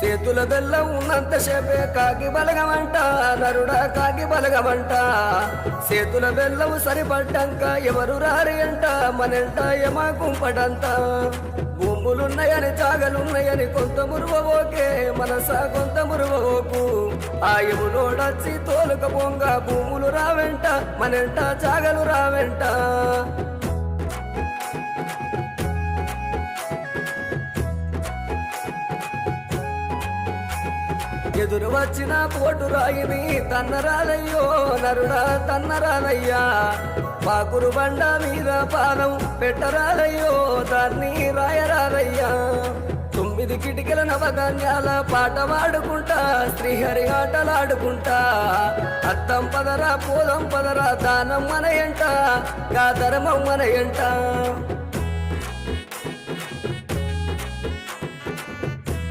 చేతుల బెల్లం ఉన్నంతసేపే కాకి బలగమంట నరుడా కాకి బలగమంట చేతుల బెల్లం సరిపడ్డాక ఎవరు రారి అంట మనంట యమా కుంపడంత భూములున్నాయని జాగలున్నాయని కొంత మురువోకే మనసా కొంత మురువోకు ఆయువులోడచ్చి తోలుక పొంగ భూములు రావెంట మనంట జాగలు రావెంట ఎదురు వచ్చిన పోటు రాయిని తన్నరాలయ్యో నరుడా తన్నరాలయ్యా పాకురు బండ మీద పానం పెట్టరాలయ్యో దాన్ని రాయరాలయ్యా 9 కిటికల నవధాన్యాల పాట పాడుకుంటా శ్రీహరి ఆటలాడుకుంటా అత్తం పదరా పోదం పదరా దానం మన ఎంట గా ధర్మం మన ఎంట